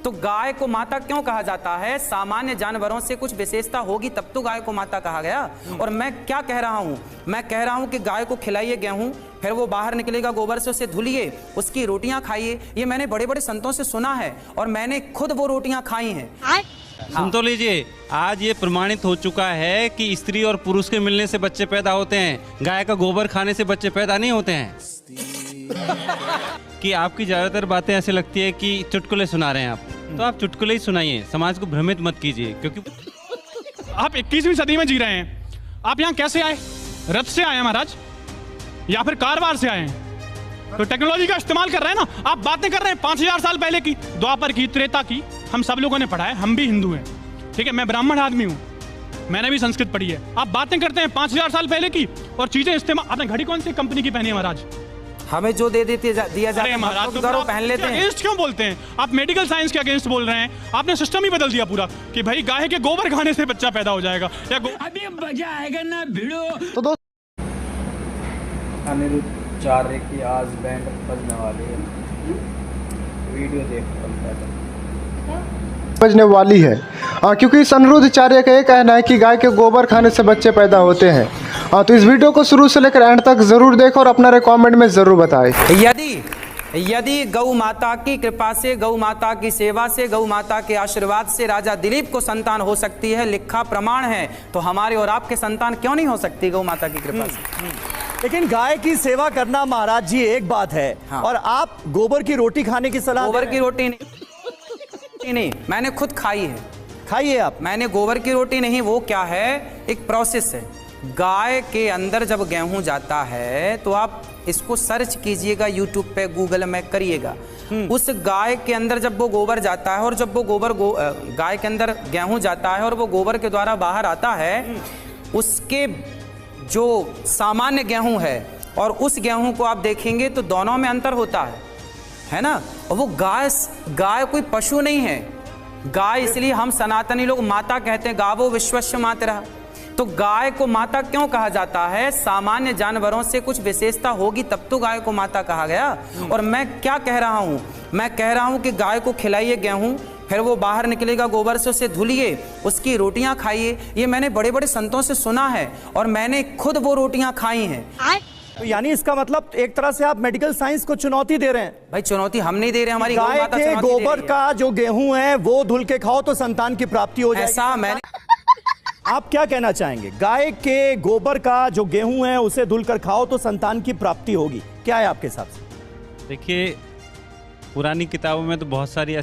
तो गाय को माता क्यों कहा जाता है? सामान्य जानवरों से कुछ विशेषता होगी तब तो गाय को माता कहा गया। और मैं क्या कह रहा हूं? मैं कह रहा हूं कि गाय को खिलाइए गेहूं, फिर वो बाहर निकलेगा, गोबर से उसे धुलिए, उसकी रोटियां खाइए। ये मैंने बड़े बड़े संतों से सुना है और मैंने खुद वो रोटियां खाई हैं। सुन तो लीजिए, आज ये प्रमाणित हो चुका है कि स्त्री और पुरुष के मिलने से बच्चे पैदा होते हैं, गाय का गोबर खाने से बच्चे पैदा नहीं होते हैं। कि आपकी ज्यादातर बातें ऐसे लगती है कि चुटकुले सुना रहे हैं आप, तो आप चुटकुले ही सुनाइए, समाज को भ्रमित मत कीजिए। क्योंकि आप 21वीं सदी में जी रहे हैं। आप यहाँ कैसे आए? रथ से आए महाराज, या फिर कारवार से आए हैं? तो टेक्नोलॉजी का इस्तेमाल कर रहे हैं ना। आप बातें कर रहे हैं 5000 साल पहले की, द्वापर की, त्रेता की। हम सब लोगों ने पढ़ा है, हम भी हिंदू हैं, ठीक है। मैं ब्राह्मण आदमी हूँ, मैंने भी संस्कृत पढ़ी है। आप बातें करते हैं 5000 साल पहले की और चीजें इस्तेमाल। आपने घड़ी कौन सी कंपनी की पहनी है महाराज? हमें जो दे देते दिया जाता है महाराज, तो पहन लेते हैं। अगेंस्ट क्यों बोलते हैं आप? मेडिकल साइंस के अगेंस्ट बोल रहे हैं। आपने सिस्टम ही बदल दिया पूरा कि भाई गाय के गोबर खाने से बच्चा पैदा हो जाएगा या अभी मजा आएगा ना भिड़ो। तो अनिरुद्ध चार्य की आज बैंड बजने वाली है, वीडियो देख बजने वाली है क्योंकि इस अनिरुद्ध चार्य का ये कहना है कि गाय के गोबर खाने से बच्चे पैदा होते हैं। तो इस वीडियो को शुरू से लेकर एंड तक जरूर देखो और अपना कमेंट में जरूर बताएं। यदि गौ माता की कृपा से, गौ माता की सेवा से, गौ माता के आशीर्वाद से राजा दिलीप को संतान हो सकती है, लिखा प्रमाण है, तो हमारे और आपके संतान क्यों नहीं हो सकती गौ माता की कृपा से? लेकिन गाय की सेवा करना महाराज जी एक बात है, हाँ। और आप गोबर की रोटी खाने की सलाह? गोबर की रोटी नहीं, मैंने खुद खाई है। खाइए आप। मैंने गोबर की रोटी नहीं, वो क्या है, एक प्रोसेस है। गाय के अंदर जब गेहूं जाता है तो आप इसको सर्च कीजिएगा यूट्यूब पे, गूगल में करिएगा। उस गाय के अंदर जब वो गोबर जाता है और जब वो गोबर गाय के अंदर गेहूं जाता है और वो गोबर के द्वारा बाहर आता है, उसके जो सामान्य गेहूं है और उस गेहूं को आप देखेंगे तो दोनों में अंतर होता है ना। और वो गाय कोई पशु नहीं है। गाय इसलिए हम सनातनी लोग माता कहते हैं, गावो विश्वस्य मातरः। तो गाय को माता क्यों कहा जाता है? सामान्य जानवरों से कुछ विशेषता होगी तब तो गाय को माता कहा गया। और मैं क्या कह रहा हूं? मैं कह रहा हूं कि गाय को खिलाइए गेहूं, फिर वो बाहर निकलेगा, गोबर से उसे धुलिए, उसकी रोटियां खाइए। ये मैंने बड़े बड़े संतों से सुना है और मैंने खुद वो रोटियां खाई हैं। तो यानी इसका मतलब एक तरह से आप मेडिकल साइंस को चुनौती दे रहे हैं। भाई चुनौती हम नहीं दे रहे, हमारी गाय के गोबर का जो गेहूं है वो धुल के खाओ तो संतान की प्राप्ति हो जाएगी। ऐसा मैंने आप क्या कहना चाहेंगे? गाय के गोबर का जो गेहूं है उसे धुलकर खाओ तो संतान की प्राप्ति होगी, क्या है आपके हिसाब से? देखिए, पुरानी किताबों में तो बहुत सारी